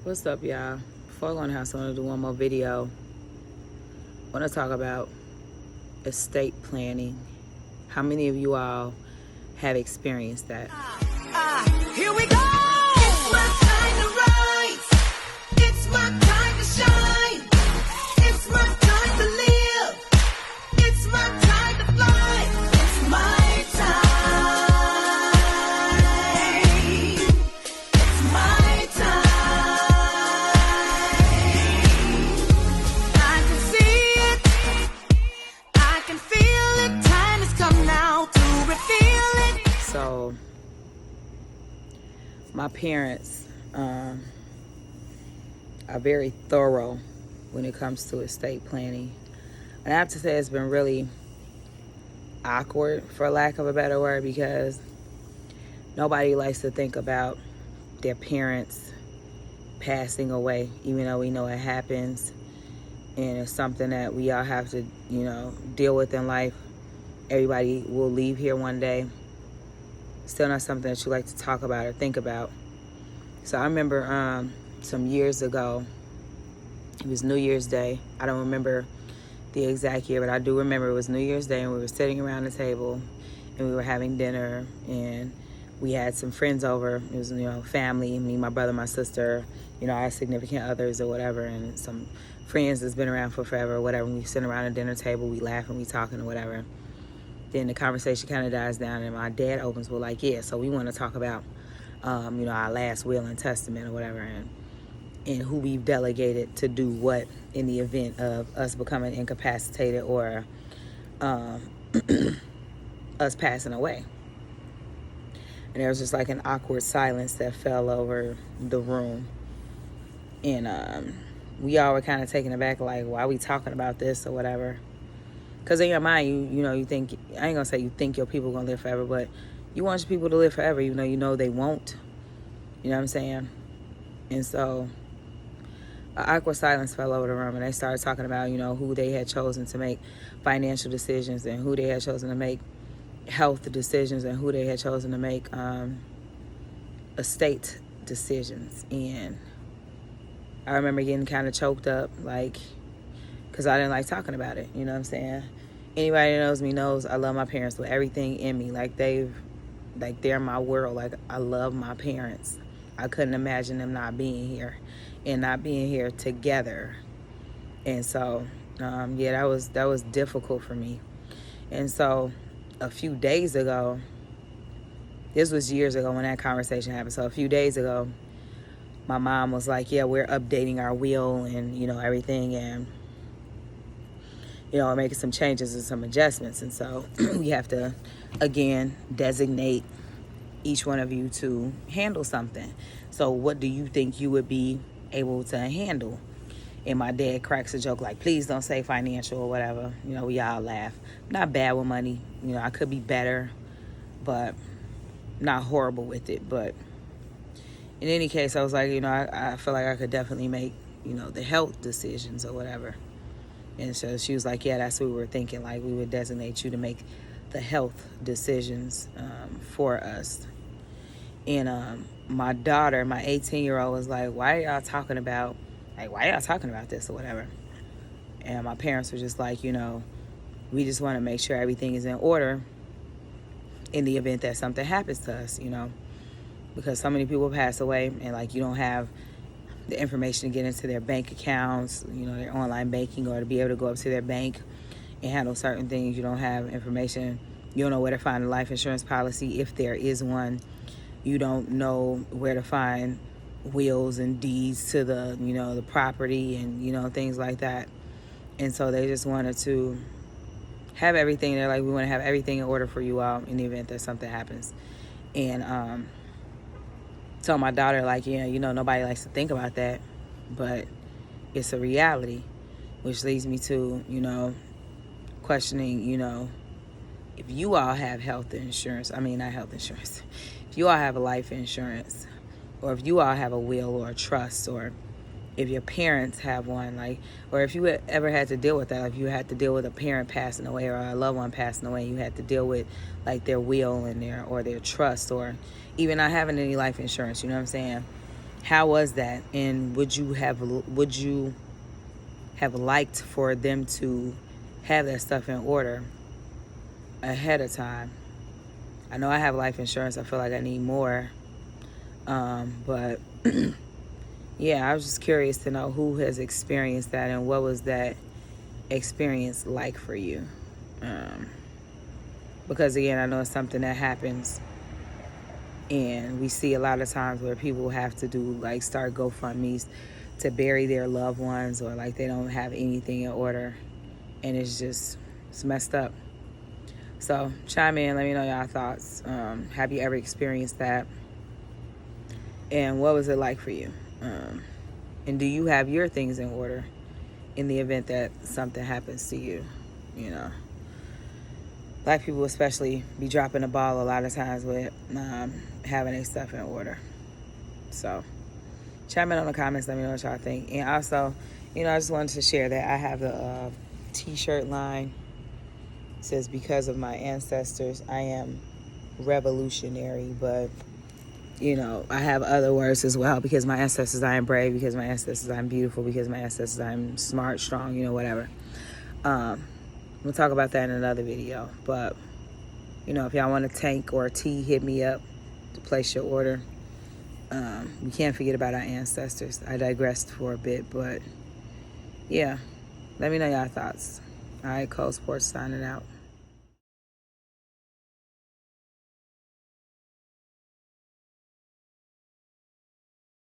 What's up, y'all? Before I go in the house, I want to do one more video. I want to talk about estate planning. How many of you all have experienced that? Here we go! It's my time to rise. It's my time to shine. It's my time to live. It's my time to fly. It's my time. It's my time. I can see it. I can feel it. Time has come now to reveal it. So, my parents are very thorough when it comes to estate planning. And I have to say it's been really awkward, for lack of a better word, because nobody likes to think about their parents passing away, even though we know it happens. And it's something that we all have to, deal with in life. Everybody will leave here one day. Still not something that you like to talk about or think about. So I remember some years ago, it was New Year's Day. I don't remember the exact year, but I do remember it was New Year's Day, and we were sitting around the table and we were having dinner, and we had some friends over. It was, family, me, my brother, my sister, our significant others or whatever, and some friends that's been around for forever or whatever. We sit around a dinner table, we laugh and we talking or whatever. Then the conversation kind of dies down, and my dad opens with like, yeah, so we want to talk about, our last will and testament or whatever, and who we've delegated to do what in the event of us becoming incapacitated or us passing away. And there was just like an awkward silence that fell over the room. And we all were kind of taken aback, like, why are we talking about this or whatever? Because in your mind, you think, I ain't going to say you think your people going to live forever, but you want your people to live forever, even though you know they won't. You know what I'm saying? And so an awkward silence fell over the room, and they started talking about, who they had chosen to make financial decisions, and who they had chosen to make health decisions, and who they had chosen to make estate decisions. And I remember getting kind of choked up, because I didn't like talking about it. You know what I'm saying? Anybody that knows me knows I love my parents with everything in me. They're my world. Like, I love my parents. I couldn't imagine them not being here and not being here together. And so, that was difficult for me. And so a few days ago, this was years ago when that conversation happened. So a few days ago, my mom was like, yeah, we're updating our will and, everything. And, we're making some changes and some adjustments. And so we have to, again, designate each one of you to handle something. So what do you think you would be able to handle? And my dad cracks a joke like, please don't say financial or whatever. We all laugh. Not bad with money. I could be better, but not horrible with it. But in any case, I was like, I feel like I could definitely make, the health decisions or whatever. And so she was like, yeah, that's what we were thinking. Like, we would designate you to make the health decisions for us. And my daughter, my 18-year-old, was like, why are y'all talking about this or whatever? And my parents were just like, we just want to make sure everything is in order in the event that something happens to us, because so many people pass away, and you don't have the information to get into their bank accounts, their online banking, or to be able to go up to their bank and handle certain things. You don't have information. You don't know where to find a life insurance policy if there is one. You don't know where to find wills and deeds to the, the property and, things like that. And so they just wanted to have everything. They're like, we want to have everything in order for you all in the event that something happens. And told my daughter, nobody likes to think about that, but it's a reality, which leads me to, questioning, if you all have if you all have a life insurance, or if you all have a will or a trust, or if your parents have one, or if you ever had to deal with that, if you had to deal with a parent passing away or a loved one passing away, you had to deal with their will and their trust, or even not having any life insurance, you know what I'm saying? How was that? And would you have liked for them to have that stuff in order ahead of time? I know I have life insurance. I feel like I need more. But yeah, I was just curious to know who has experienced that and what was that experience like for you. Because again, I know it's something that happens, and we see a lot of times where people have to do like start GoFundMe's to bury their loved ones, or like they don't have anything in order, and it's messed up. So chime in, let me know y'all thoughts. Have you ever experienced that? And what was it like for you? And do you have your things in order in the event that something happens to you? You know, Black people especially be dropping the ball a lot of times with having their stuff in order. So chime in on the comments, let me know what y'all think. And also, I just wanted to share that I have a t-shirt line. It says, because of my ancestors, I am revolutionary. But, I have other words as well. Because my ancestors, I am brave. Because my ancestors, I'm beautiful. Because my ancestors, I'm smart, strong, whatever. We'll talk about that in another video. But, if y'all want a tank or a tee, hit me up to place your order. We can't forget about our ancestors. I digressed for a bit, but yeah, let me know y'all thoughts. All right, Cole Sports signing out.